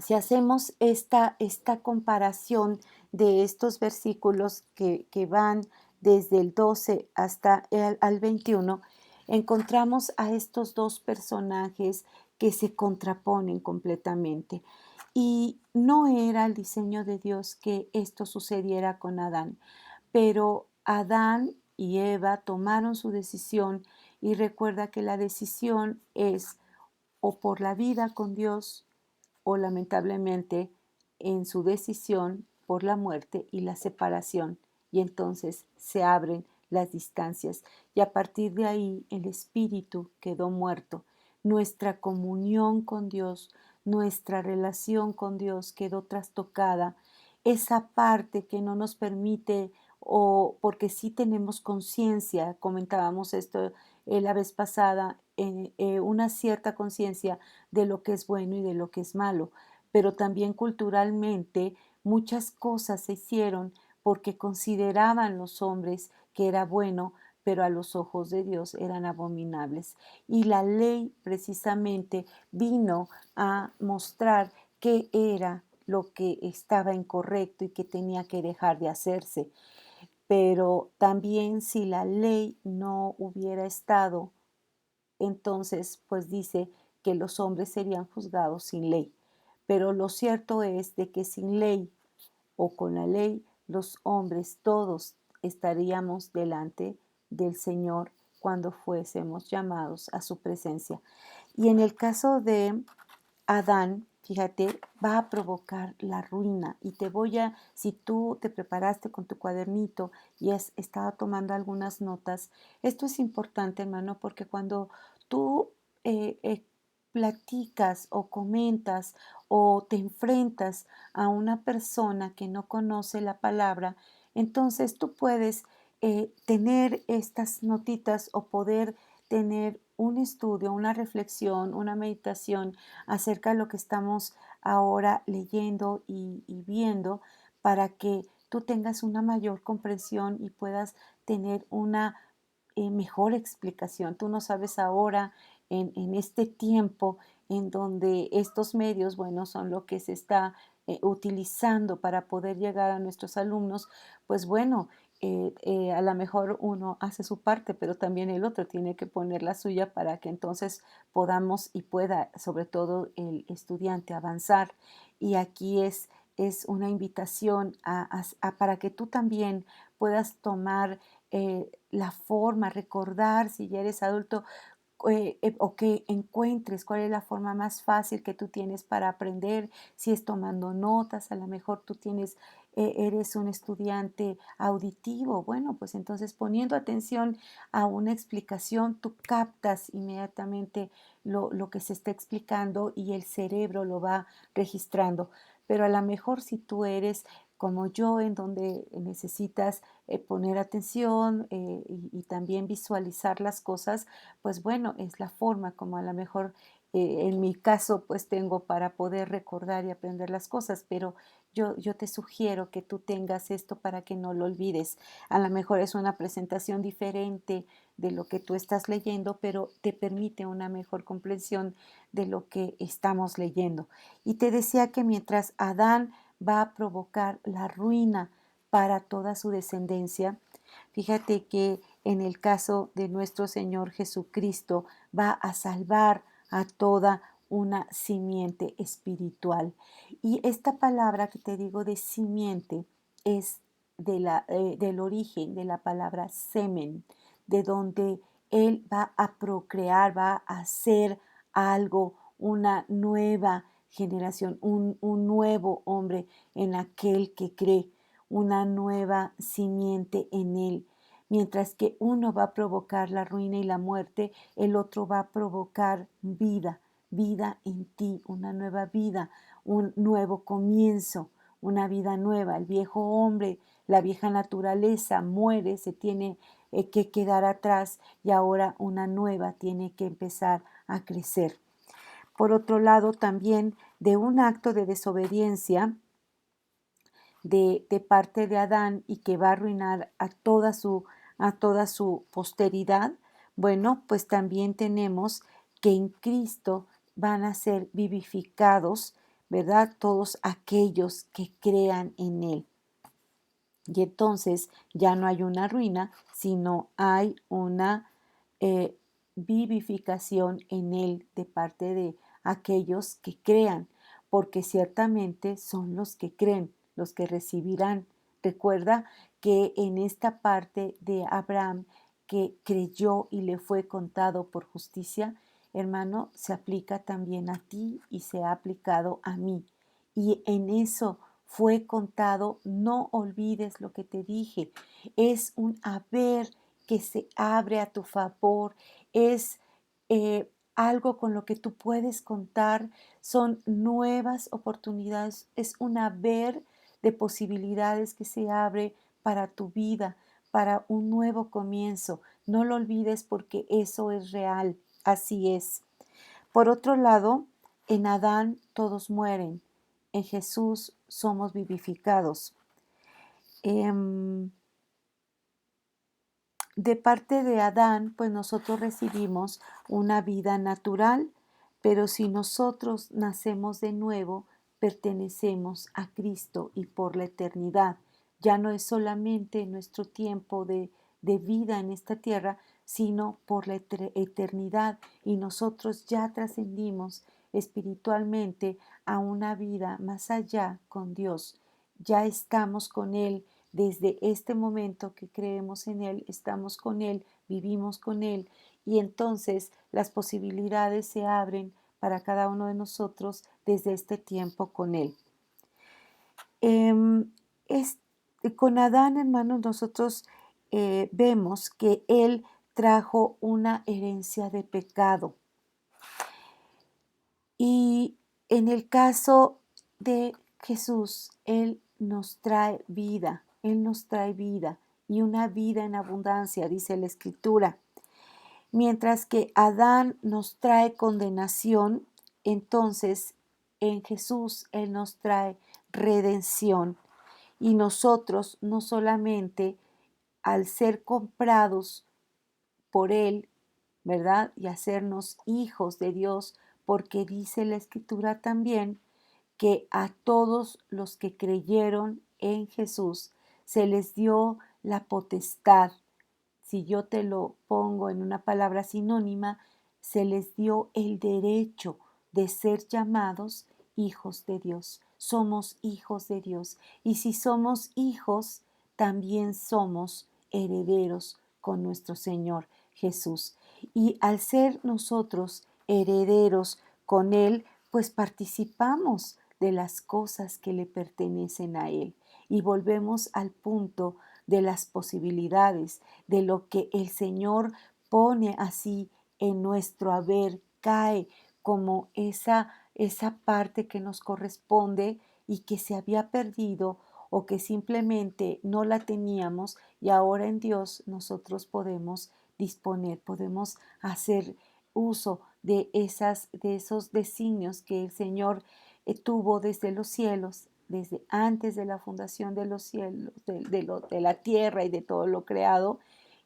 si hacemos esta comparación de estos versículos que van desde el 12 hasta al 21, encontramos a estos dos personajes que se contraponen completamente. Y no era el diseño de Dios que esto sucediera con Adán, pero Adán y Eva tomaron su decisión, y recuerda que la decisión es o por la vida con Dios o lamentablemente en su decisión por la muerte y la separación, y entonces se abren las distancias y a partir de ahí el espíritu quedó muerto. Nuestra comunión con Dios, nuestra relación con Dios quedó trastocada. Esa parte que no nos permite, o porque sí tenemos conciencia, comentábamos esto la vez pasada, una cierta conciencia de lo que es bueno y de lo que es malo, pero también culturalmente muchas cosas se hicieron porque consideraban los hombres que era bueno, pero a los ojos de Dios eran abominables. Y la ley precisamente vino a mostrar qué era lo que estaba incorrecto y que tenía que dejar de hacerse. Pero también si la ley no hubiera estado, entonces pues dice que los hombres serían juzgados sin ley. Pero lo cierto es de que sin ley o con la ley, los hombres todos estaríamos delante del Señor cuando fuésemos llamados a su presencia. Y en el caso de Adán, fíjate, va a provocar la ruina. Y te voy a, si tú te preparaste con tu cuadernito y has estado tomando algunas notas, esto es importante, hermano, porque cuando tú platicas o comentas o te enfrentas a una persona que no conoce la palabra, entonces tú puedes tener estas notitas o poder tener un estudio, una reflexión, una meditación acerca de lo que estamos ahora leyendo y viendo para que tú tengas una mayor comprensión y puedas tener una mejor explicación. Tú no sabes ahora en este tiempo en donde estos medios, bueno, son lo que se está utilizando para poder llegar a nuestros alumnos, pues bueno, a lo mejor uno hace su parte, pero también el otro tiene que poner la suya para que entonces podamos y pueda, sobre todo el estudiante, avanzar. Y aquí es una invitación para que tú también puedas tomar la forma, recordar si ya eres adulto, o que encuentres cuál es la forma más fácil que tú tienes para aprender, si es tomando notas, a lo mejor tú tienes, eres un estudiante auditivo, bueno, pues entonces poniendo atención a una explicación, tú captas inmediatamente lo que se está explicando y el cerebro lo va registrando. Pero a lo mejor si tú eres como yo, en donde necesitas poner atención y también visualizar las cosas, pues bueno, es la forma como a lo mejor en mi caso pues tengo para poder recordar y aprender las cosas, pero yo te sugiero que tú tengas esto para que no lo olvides. A lo mejor es una presentación diferente de lo que tú estás leyendo, pero te permite una mejor comprensión de lo que estamos leyendo. Y te decía que mientras Adán va a provocar la ruina para toda su descendencia, fíjate que en el caso de nuestro Señor Jesucristo va a salvar a toda una simiente espiritual. Y esta palabra que te digo de simiente es del origen de la palabra semen, de donde Él va a procrear, va a hacer algo, una nueva generación, un nuevo hombre en aquel que cree, una nueva simiente en Él. Mientras que uno va a provocar la ruina y la muerte, el otro va a provocar vida, vida en ti, una nueva vida, un nuevo comienzo, una vida nueva. El viejo hombre, la vieja naturaleza muere, se tiene que quedar atrás y ahora una nueva tiene que empezar a crecer. Por otro lado, también de un acto de desobediencia de parte de Adán y que va a arruinar a toda su posteridad, bueno, pues también tenemos que en Cristo van a ser vivificados, ¿verdad? Todos aquellos que crean en Él. Y entonces ya no hay una ruina, sino hay una eh, vivificación en Él de parte de aquellos que crean, porque ciertamente son los que creen, los que recibirán. Recuerda que en esta parte de Abraham que creyó y le fue contado por justicia, hermano, se aplica también a ti y se ha aplicado a mí. Y en eso fue contado, no olvides lo que te dije, es un haber que se abre a tu favor, es algo con lo que tú puedes contar, son nuevas oportunidades, es un haber de posibilidades que se abre para tu vida, para un nuevo comienzo. No lo olvides porque eso es real, así es. Por otro lado, en Adán todos mueren, en Jesús somos vivificados. Em, de parte de Adán, pues nosotros recibimos una vida natural, pero si nosotros nacemos de nuevo, pertenecemos a Cristo y por la eternidad. Ya no es solamente nuestro tiempo de vida en esta tierra, sino por la eternidad. Y nosotros ya trascendimos espiritualmente a una vida más allá con Dios. Ya estamos con Él desde este momento que creemos en Él, estamos con Él, vivimos con Él y entonces las posibilidades se abren para cada uno de nosotros desde este tiempo con Él. Em, es- con Adán, hermanos, nosotros vemos que Él trajo una herencia de pecado. Y en el caso de Jesús, Él nos trae vida y una vida en abundancia, dice la Escritura. Mientras que Adán nos trae condenación, entonces en Jesús Él nos trae redención. Y nosotros no solamente al ser comprados por Él, ¿verdad? Y hacernos hijos de Dios, porque dice la Escritura también que a todos los que creyeron en Jesús se les dio la potestad. Si yo te lo pongo en una palabra sinónima, se les dio el derecho de ser llamados hijos de Dios. Somos hijos de Dios. Y si somos hijos, también somos herederos con nuestro Señor Jesús. Y al ser nosotros herederos con Él, pues participamos de las cosas que le pertenecen a Él. Y volvemos al punto de las posibilidades, de lo que el Señor pone así en nuestro haber, cae como esa parte que nos corresponde y que se había perdido o que simplemente no la teníamos y ahora en Dios nosotros podemos disponer, podemos hacer uso de esos designios que el Señor tuvo desde los cielos, desde antes de la fundación de los cielos, de la tierra y de todo lo creado,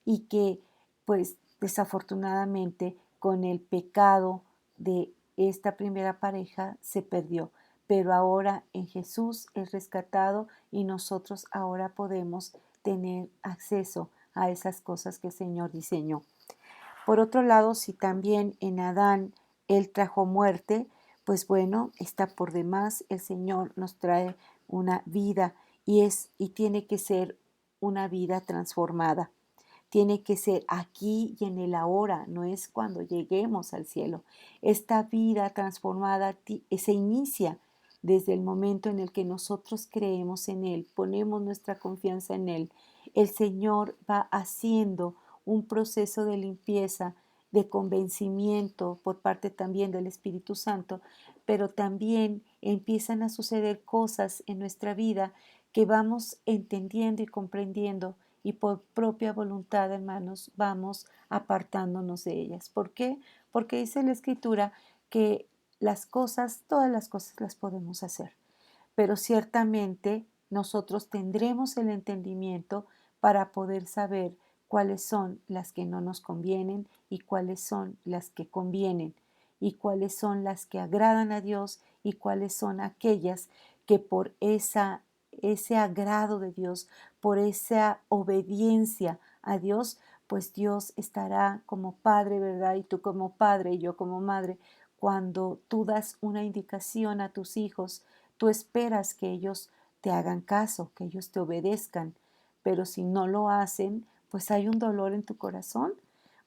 y que pues desafortunadamente con el pecado de esta primera pareja se perdió. Pero ahora en Jesús es rescatado y nosotros ahora podemos tener acceso a esas cosas que el Señor diseñó. Por otro lado, si también en Adán Él trajo muerte, pues bueno, está por demás, el Señor nos trae una vida y tiene que ser una vida transformada. Tiene que ser aquí y en el ahora, no es cuando lleguemos al cielo. Esta vida transformada se inicia desde el momento en el que nosotros creemos en Él, ponemos nuestra confianza en Él. El Señor va haciendo un proceso de limpieza, de convencimiento por parte también del Espíritu Santo, pero también empiezan a suceder cosas en nuestra vida que vamos entendiendo y comprendiendo y por propia voluntad, hermanos, vamos apartándonos de ellas. ¿Por qué? Porque dice la Escritura que las cosas, todas las cosas las podemos hacer, pero ciertamente nosotros tendremos el entendimiento para poder saber cuáles son las que no nos convienen y cuáles son las que convienen y cuáles son las que agradan a Dios y cuáles son aquellas que por ese agrado de Dios, por esa obediencia a Dios, pues Dios estará como Padre, ¿verdad? Y tú como Padre y yo como Madre, cuando tú das una indicación a tus hijos, tú esperas que ellos te hagan caso, que ellos te obedezcan, pero si no lo hacen, pues hay un dolor en tu corazón.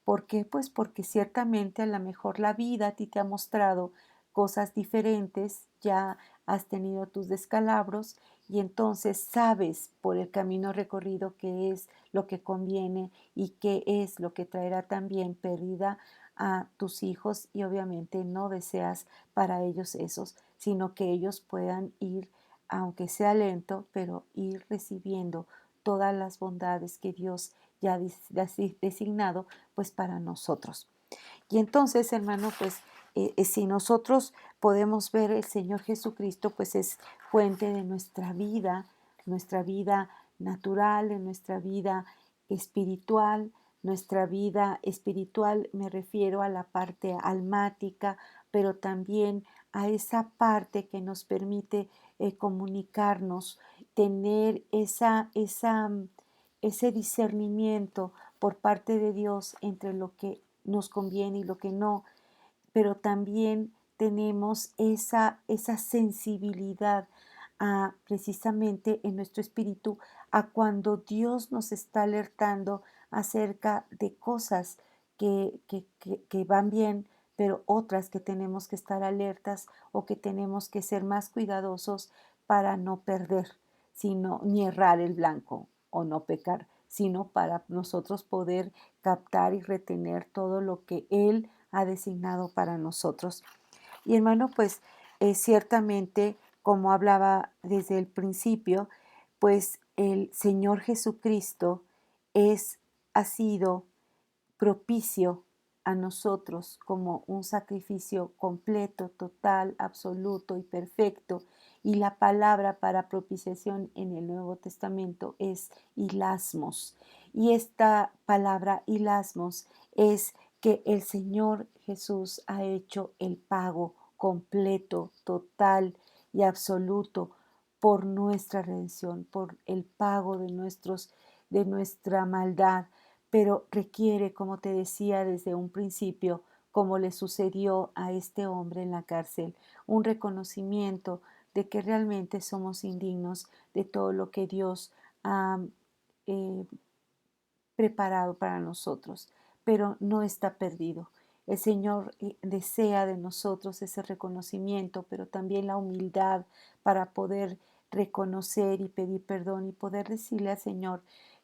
¿Por qué? Pues porque ciertamente a lo mejor la vida a ti te ha mostrado cosas diferentes, ya has tenido tus descalabros y entonces sabes por el camino recorrido qué es lo que conviene y qué es lo que traerá también pérdida a tus hijos y obviamente no deseas para ellos esos, sino que ellos puedan ir, aunque sea lento, pero ir recibiendo todas las bondades que Dios ya ha designado pues para nosotros. Y entonces, hermano, pues si nosotros podemos ver el Señor Jesucristo, pues es fuente de nuestra vida natural, en nuestra vida espiritual. Nuestra vida espiritual me refiero a la parte almática, pero también a esa parte que nos permite comunicarnos, tener ese discernimiento por parte de Dios entre lo que nos conviene y lo que no, pero también tenemos esa sensibilidad precisamente en nuestro espíritu a cuando Dios nos está alertando acerca de cosas que van bien, pero otras que tenemos que estar alertas o que tenemos que ser más cuidadosos para no perder, sino ni errar el blanco o no pecar, sino para nosotros poder captar y retener todo lo que Él ha designado para nosotros. Y hermano, pues ciertamente, como hablaba desde el principio, pues el Señor Jesucristo ha sido propicio a nosotros como un sacrificio completo, total, absoluto y perfecto. Y la palabra para propiciación en el Nuevo Testamento es hilasmos. Y esta palabra hilasmos es que el Señor Jesús ha hecho el pago completo, total y absoluto por nuestra redención, por el pago de nuestra maldad, pero requiere, como te decía desde un principio, como le sucedió a este hombre en la cárcel, un reconocimiento de que realmente somos indignos de todo lo que Dios ha eh, preparado para nosotros, pero no está perdido. El Señor desea de nosotros ese reconocimiento, pero también la humildad para poder reconocer y pedir perdón y poder decirle al Señor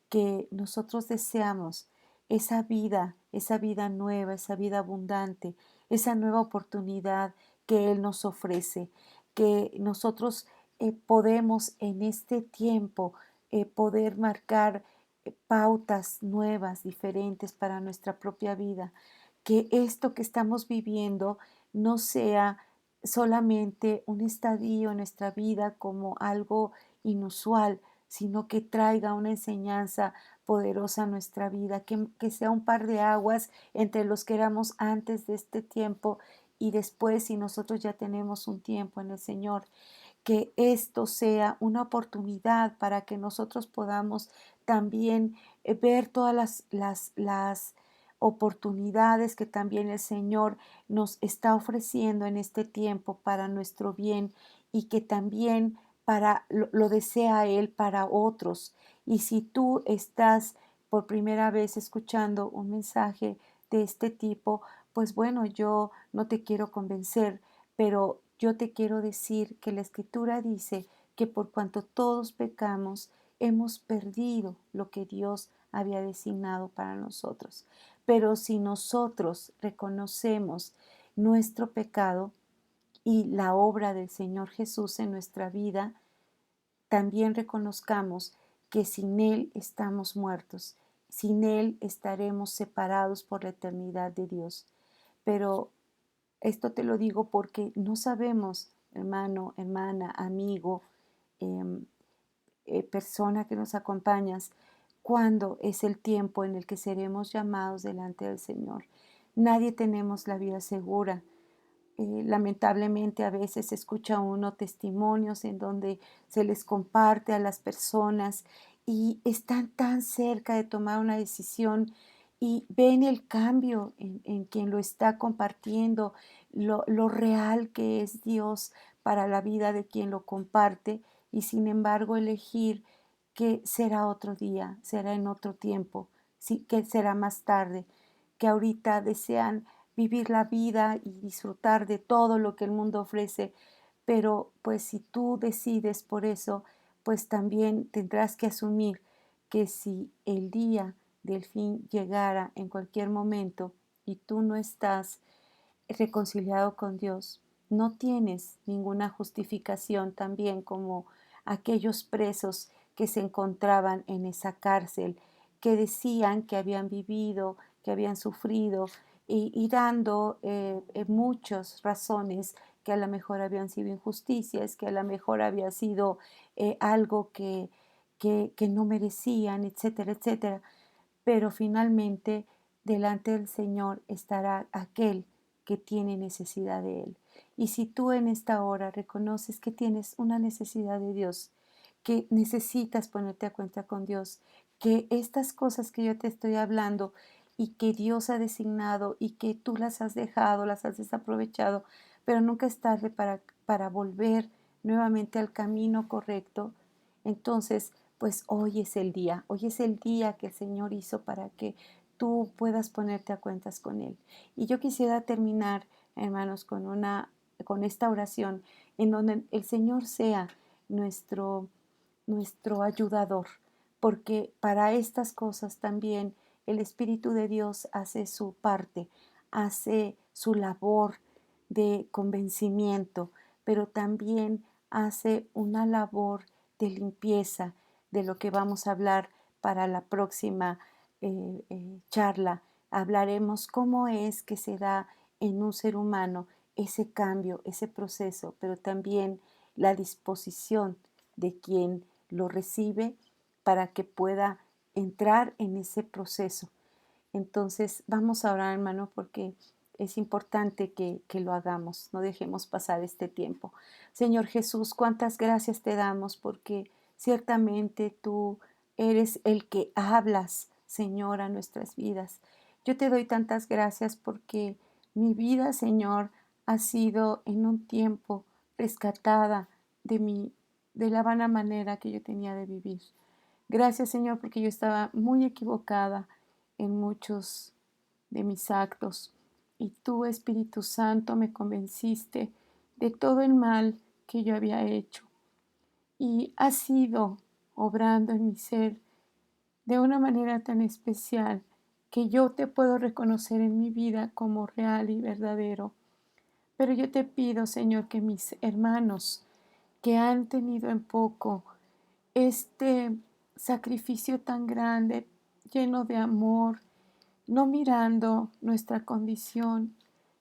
que nosotros deseamos esa vida nueva, esa vida abundante, esa nueva oportunidad que Él nos ofrece, que nosotros podemos en este tiempo poder marcar pautas nuevas, diferentes para nuestra propia vida, que esto que estamos viviendo no sea solamente un estadio en nuestra vida como algo inusual, sino que traiga una enseñanza poderosa a nuestra vida, que sea un par de aguas entre los que éramos antes de este tiempo y después, si nosotros ya tenemos un tiempo en el Señor, que esto sea una oportunidad para que nosotros podamos también ver todas las oportunidades que también el Señor nos está ofreciendo en este tiempo para nuestro bien y que también lo desea Él para otros. Y si tú estás por primera vez escuchando un mensaje de este tipo, pues bueno, yo no te quiero convencer, pero yo te quiero decir que la Escritura dice que por cuanto todos pecamos, hemos perdido lo que Dios había designado para nosotros. Pero si nosotros reconocemos nuestro pecado y la obra del Señor Jesús en nuestra vida, también reconozcamos que sin Él estamos muertos, sin Él estaremos separados por la eternidad de Dios. Pero esto te lo digo porque no sabemos, hermano, hermana, amigo, em, persona que nos acompañas, cuándo es el tiempo en el que seremos llamados delante del Señor. Nadie tenemos la vida segura. Lamentablemente a veces escucha uno testimonios en donde se les comparte a las personas y están tan cerca de tomar una decisión y ven el cambio en quien lo está compartiendo, lo real que es Dios para la vida de quien lo comparte y sin embargo elegir que será otro día, será en otro tiempo, sí, que será más tarde, que ahorita desean vivir la vida y disfrutar de todo lo que el mundo ofrece, pero pues si tú decides por eso, pues también tendrás que asumir que si el día del fin llegara en cualquier momento y tú no estás reconciliado con Dios, no tienes ninguna justificación también como aquellos presos que se encontraban en esa cárcel, que decían que habían vivido, que habían sufrido y dando muchas razones que a lo mejor habían sido injusticias, que a lo mejor había sido algo que no merecían, etcétera, etcétera. Pero finalmente delante del Señor estará aquel que tiene necesidad de Él. Y si tú en esta hora reconoces que tienes una necesidad de Dios, que necesitas ponerte a cuenta con Dios, que estas cosas que yo te estoy hablando y que Dios ha designado y que tú las has dejado, las has desaprovechado, pero nunca es tarde para volver nuevamente al camino correcto, entonces, pues hoy es el día que el Señor hizo para que tú puedas ponerte a cuentas con Él. Y yo quisiera terminar, hermanos, con esta oración en donde el Señor sea nuestro nuestro ayudador, porque para estas cosas también el Espíritu de Dios hace su parte, hace su labor de convencimiento, pero también hace una labor de limpieza de lo que vamos a hablar para la próxima charla. Hablaremos cómo es que se da en un ser humano ese cambio, ese proceso, pero también la disposición de quien lo recibe para que pueda entrar en ese proceso. Entonces vamos a orar, hermano, porque es importante que lo hagamos, no dejemos pasar este tiempo. Señor Jesús, cuántas gracias te damos porque ciertamente tú eres el que hablas, Señor, a nuestras vidas. Yo te doy tantas gracias porque mi vida, Señor, ha sido en un tiempo rescatada de la vana manera que yo tenía de vivir. Gracias, Señor, porque yo estaba muy equivocada en muchos de mis actos y tú, Espíritu Santo, me convenciste de todo el mal que yo había hecho y has ido obrando en mi ser de una manera tan especial que yo te puedo reconocer en mi vida como real y verdadero. Pero yo te pido, Señor, que mis hermanos que han tenido en poco este sacrificio tan grande, lleno de amor, no mirando nuestra condición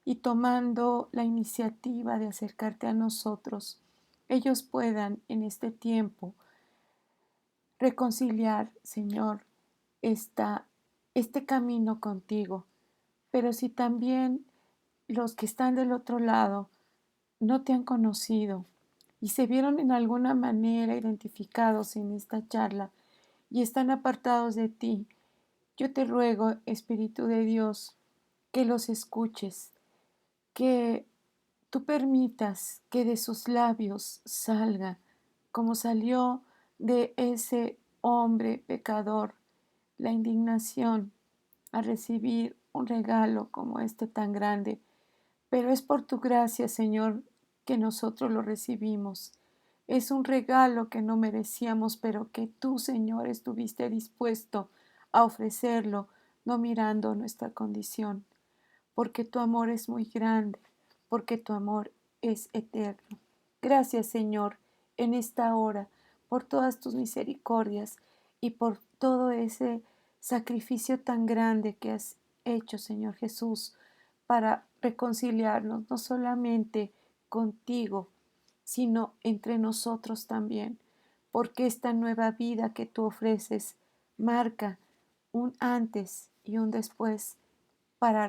y tomando la iniciativa de acercarte a nosotros, ellos puedan en este tiempo reconciliar, Señor, este camino contigo. Pero si también los que están del otro lado no te han conocido y se vieron en alguna manera identificados en esta charla y están apartados de ti, yo te ruego, Espíritu de Dios, que los escuches, que tú permitas que de sus labios salga, como salió de ese hombre pecador, la indignación a recibir un regalo como este tan grande. Pero es por tu gracia, Señor, que nosotros lo recibimos. Es un regalo que no merecíamos, pero que tú, Señor, estuviste dispuesto a ofrecerlo, no mirando nuestra condición, porque tu amor es muy grande, porque tu amor es eterno. Gracias, Señor, en esta hora, por todas tus misericordias y por todo ese sacrificio tan grande que has hecho, Señor Jesús, para reconciliarnos no solamente contigo, sino entre nosotros también, porque esta nueva vida que tú ofreces marca un antes y un después para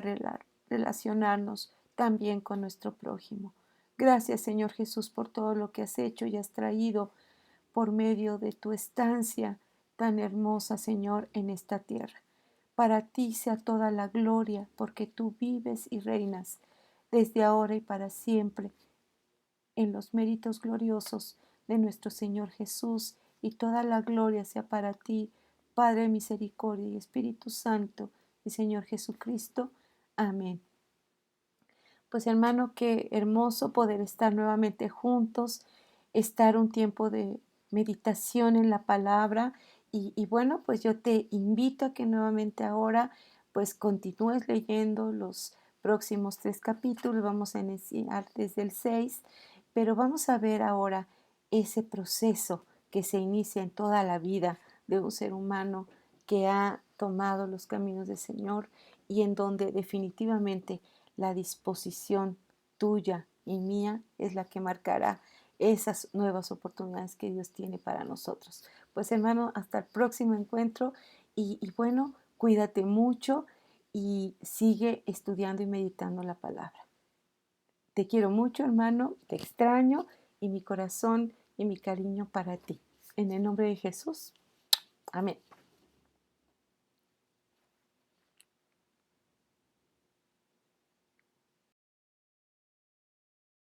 relacionarnos también con nuestro prójimo. Gracias, Señor Jesús, por todo lo que has hecho y has traído por medio de tu estancia tan hermosa, Señor, en esta tierra. Para ti sea toda la gloria, porque tú vives y reinas desde ahora y para siempre en los méritos gloriosos de nuestro Señor Jesús, y toda la gloria sea para ti, Padre de misericordia y Espíritu Santo, y Señor Jesucristo. Amén. Pues hermano, qué hermoso poder estar nuevamente juntos, estar un tiempo de meditación en la palabra y bueno, pues yo te invito a que nuevamente ahora pues continúes leyendo los próximos 3 capítulos, vamos a iniciar desde el 6, pero vamos a ver ahora ese proceso que se inicia en toda la vida de un ser humano que ha tomado los caminos del Señor y en donde definitivamente la disposición tuya y mía es la que marcará esas nuevas oportunidades que Dios tiene para nosotros. Pues hermano, hasta el próximo encuentro y bueno, cuídate mucho y sigue estudiando y meditando la palabra. Te quiero mucho, hermano, te extraño y mi corazón y mi cariño para ti. En el nombre de Jesús. Amén.